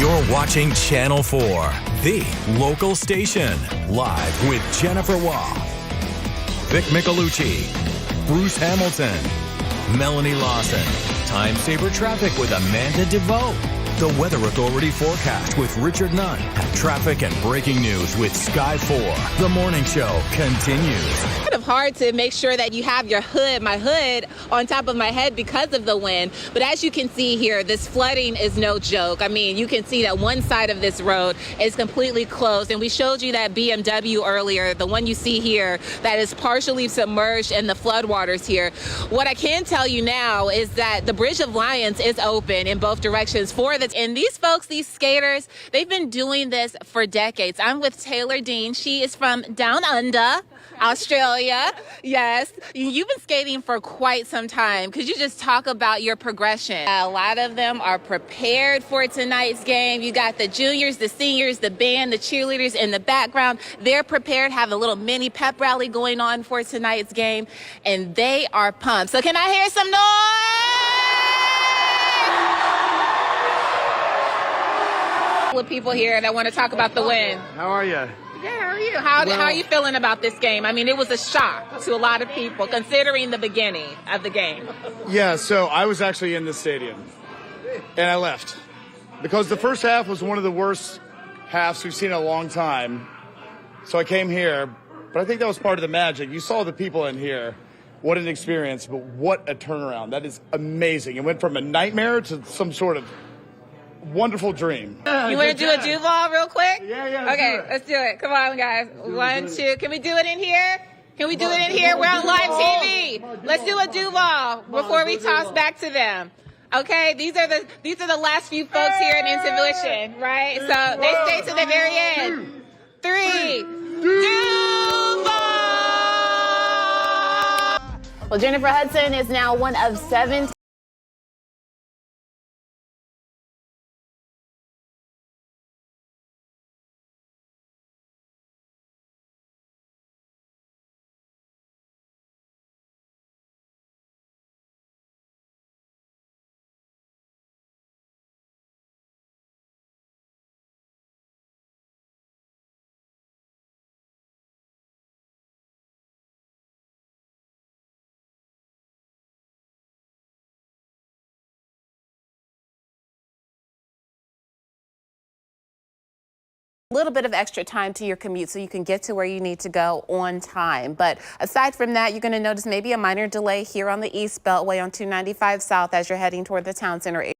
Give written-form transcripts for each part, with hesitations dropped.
You're watching Channel 4, the local station. Live with Jennifer Waugh, Vic Michelucci, Bruce Hamilton, Melanie Lawson. Time Saver Traffic with Amanda DeVoe. The Weather Authority forecast with Richard Nunn. Traffic and breaking news with Sky 4. The morning show continues. Kind of hard to make sure that you have my hood on top of my head because of the wind. But as you can see here, this flooding is no joke. I mean, you can see that one side of this road is completely closed. And we showed you that BMW earlier, the one you see here, that is partially submerged in the floodwaters here. What I can tell you now is that the Bridge of Lions is open in both directions for the. And these folks, these skaters, they've been doing this for decades. I'm with Taylor Dean. She is from Down Under, Australia. Yes, you've been skating for quite some time. Could you just talk about your progression? A lot of them are prepared for tonight's game. You got the juniors, the seniors, the band, the cheerleaders in the background. They're prepared, have a little mini pep rally going on for tonight's game, and they are pumped. So can I hear some noise? With people here and I want to talk about the win. How are you? Yeah, how are you? How are you feeling about this game? I mean, it was a shock to a lot of people considering the beginning of the game. Yeah, so I was actually in the stadium and I left because the first half was one of the worst halves we've seen in a long time. So I came here, but I think that was part of the magic. You saw the people in here. What an experience, but what a turnaround. That is amazing. It went from a nightmare to some sort of wonderful dream. You want to do a Duval real quick? Yeah. Okay, let's do it. Come on, guys. 1, 2. Can we do it in here? Can we do it in here? We're on live TV. Let's do a Duval before we toss back to them. Okay, these are the last few folks here in Intuition, right? So they stay to the very end. 3, Duval! Well, Jennifer Hudson is now one of 7little bit of extra time to your commute so you can get to where you need to go on time. But aside from that, you're going to notice maybe a minor delay here on the East Beltway on 295 South as you're heading toward the town center.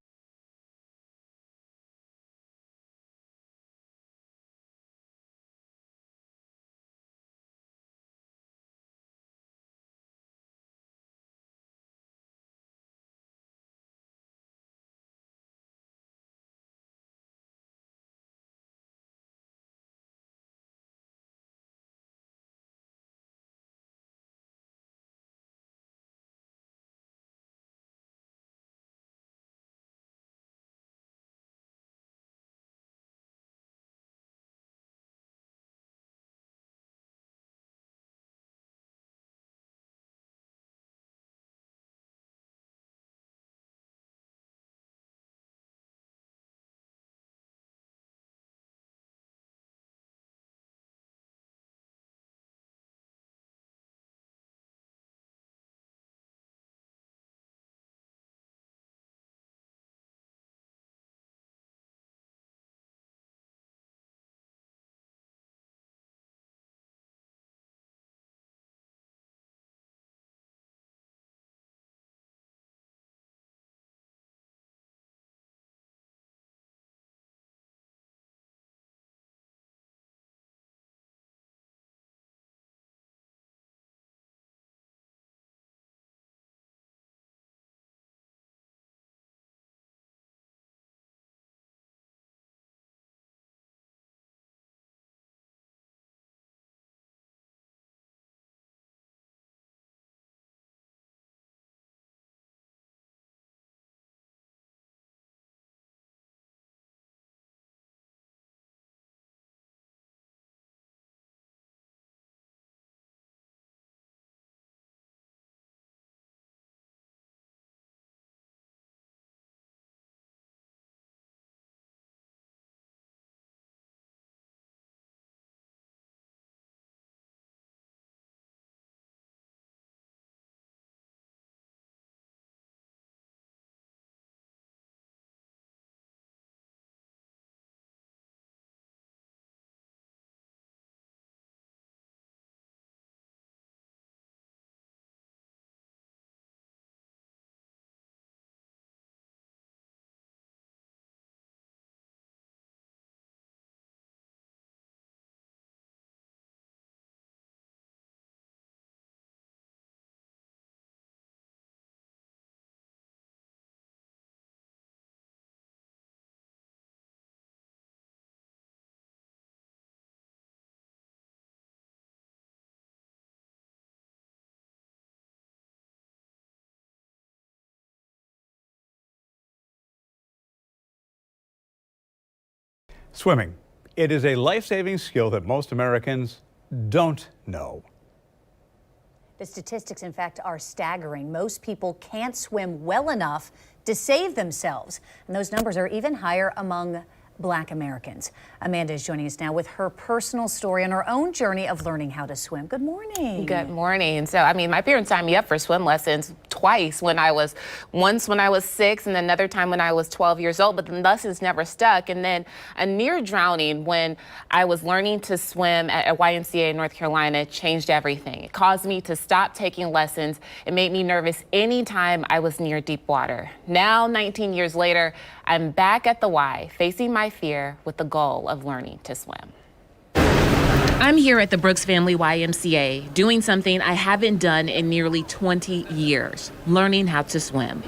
Swimming. It is a life-saving skill that most Americans don't know. The statistics, in fact, are staggering. Most people can't swim well enough to save themselves, and those numbers are even higher among Black Americans. Amanda is joining us now with her personal story on her own journey of learning how to swim. Good morning. Good morning. So, my parents signed me up for swim lessons twice once when I was 6 and another time when I was 12 years old, but the lessons never stuck. And then a near drowning when I was learning to swim at a YMCA in North Carolina changed everything. It caused me to stop taking lessons. It made me nervous anytime I was near deep water. Now, 19 years later, I'm back at the Y, facing my fear with the goal of learning to swim. I'm here at the Brooks Family YMCA doing something I haven't done in nearly 20 years, learning how to swim.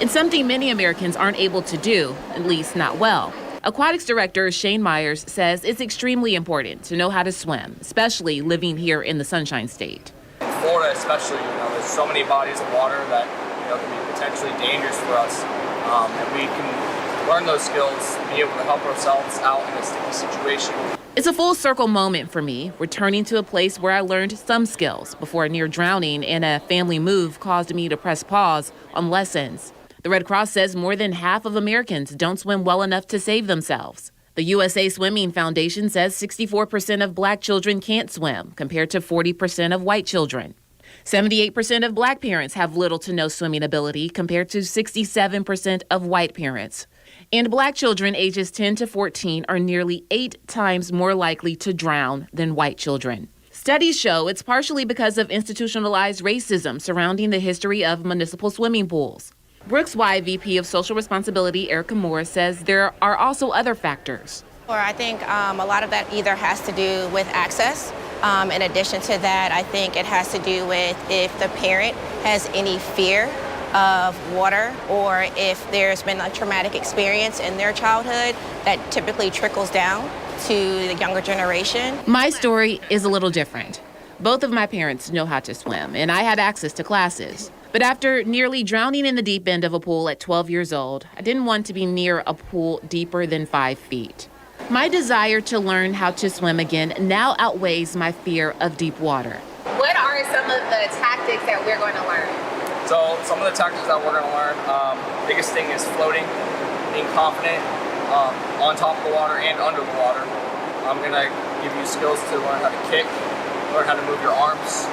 It's something many Americans aren't able to do, at least not well. Aquatics director Shane Myers says it's extremely important to know how to swim, especially living here in the Sunshine State. Florida especially, there's so many bodies of water that can be potentially dangerous for us, and we can learn those skills, be able to help ourselves out in a sticky situation. It's a full circle moment for me, returning to a place where I learned some skills before a near drowning and a family move caused me to press pause on lessons. The Red Cross says more than half of Americans don't swim well enough to save themselves. The USA Swimming Foundation says 64% of Black children can't swim, compared to 40% of white children. 78% of Black parents have little to no swimming ability, compared to 67% of white parents. And Black children ages 10 to 14 are nearly 8 times more likely to drown than white children. Studies show it's partially because of institutionalized racism surrounding the history of municipal swimming pools. Brooks Y VP of Social Responsibility Erica Moore says there are also other factors. I think a lot of that either has to do with access. In addition to that, I think it has to do with if the parent has any fear of water, or if there's been a traumatic experience in their childhood that typically trickles down to the younger generation. My story is a little different. Both of my parents know how to swim, and I had access to classes. But after nearly drowning in the deep end of a pool at 12 years old, I didn't want to be near a pool deeper than 5 feet. My desire to learn how to swim again now outweighs my fear of deep water. What are some of the tactics that we're going to learn? So some of the tactics that we're going to learn, biggest thing is floating, being confident on top of the water and under the water. I'm going to give you skills to learn how to kick, learn how to move your arms.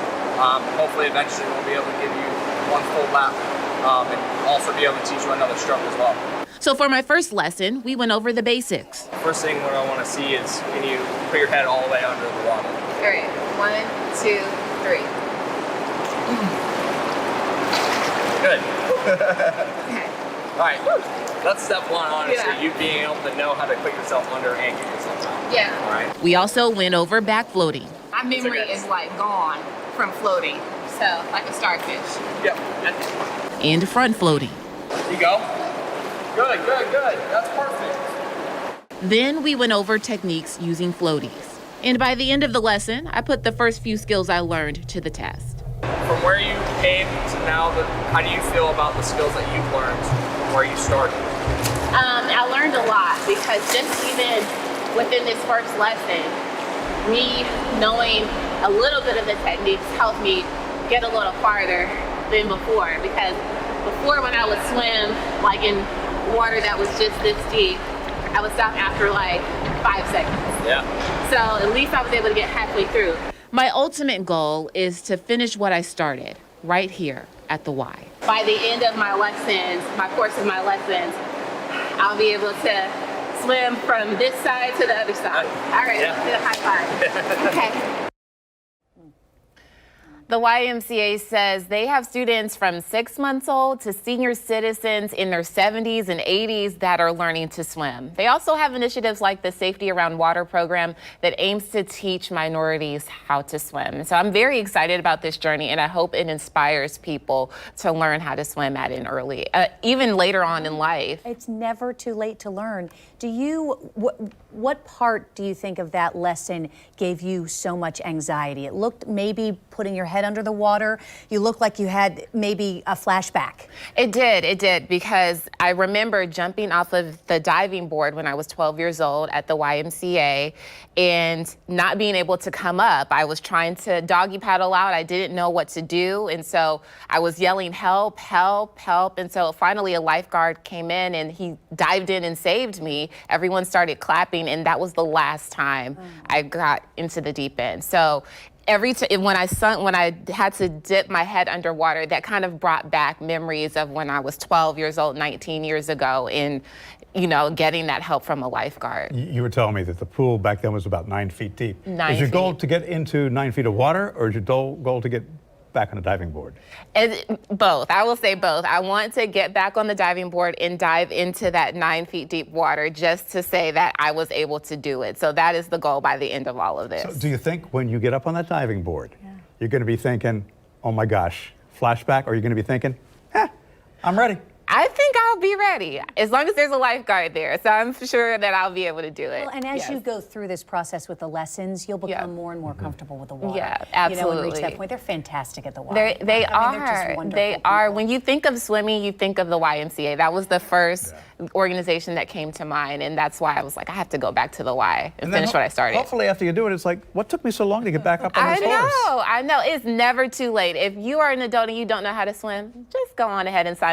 Hopefully eventually we'll be able to give you one full lap and also be able to teach you another stroke as well. So for my first lesson, we went over the basics. First thing what I want to see is can you put your head all the way under the water. All right, 1, 2, 3. Good. Okay. All right, that's step one, honestly. Yeah. You being able to know how to put yourself under and get yourself out. Yeah. All right. We also went over back floating. My memory is like gone from floating, so like a starfish. Yep. And front floating. You go. Good. That's perfect. Then we went over techniques using floaties. And by the end of the lesson, I put the first few skills I learned to the test. From where you came to now, how do you feel about the skills that you've learned from where you started? I learned a lot because just even within this first lesson, me knowing a little bit of the techniques helped me get a little farther than before. Because before, when I would swim like in water that was just this deep, I would stop after like 5 seconds. Yeah. So at least I was able to get halfway through. My ultimate goal is to finish what I started right here at the Y. By the end of my lessons, my course of my lessons, I'll be able to swim from this side to the other side. All right, let's do a high five. Okay. The YMCA says they have students from 6 months old to senior citizens in their 70s and 80s that are learning to swim. They also have initiatives like the Safety Around Water program that aims to teach minorities how to swim. So I'm very excited about this journey, and I hope it inspires people to learn how to swim at an early, even later on in life. It's never too late to learn. What part do you think of that lesson gave you so much anxiety? It looked maybe putting your head head under the water. You look like you had maybe a flashback. It did, because I remember jumping off of the diving board when I was 12 years old at the YMCA and not being able to come up. I was trying to doggy paddle out. I didn't know what to do, and so I was yelling, help, help, help. And so finally a lifeguard came in and he dived in and saved me. Everyone started clapping, and that was the last time I got into the deep end. So when I had to dip my head underwater, that kind of brought back memories of when I was 12 years old, 19 years ago, in, getting that help from a lifeguard. You were telling me that the pool back then was about 9 feet deep. Is your goal feet. to get into 9 feet of water, or is your goal to get back on a diving board? Both. I will say both. I want to get back on the diving board and dive into that 9 feet deep water just to say that I was able to do it. So that is the goal by the end of all of this. So do you think when you get up on that diving board, you're going to be thinking, oh my gosh, flashback, or are you going to be thinking, I'm ready? I think I'll be ready, as long as there's a lifeguard there. So I'm sure that I'll be able to do it. Well, and as you go through this process with the lessons, you'll become more and more comfortable with the water. Yeah, absolutely. And reach that point. They're fantastic at the water. They They're just wonderful They are. people. When you think of swimming, you think of the YMCA. That was the first organization that came to mind, and that's why I was like, I have to go back to the Y and finish what I started. Hopefully after you do it, it's like, what took me so long to get back up on this horse? I know. It's never too late. If you are an adult and you don't know how to swim, just go on ahead and sign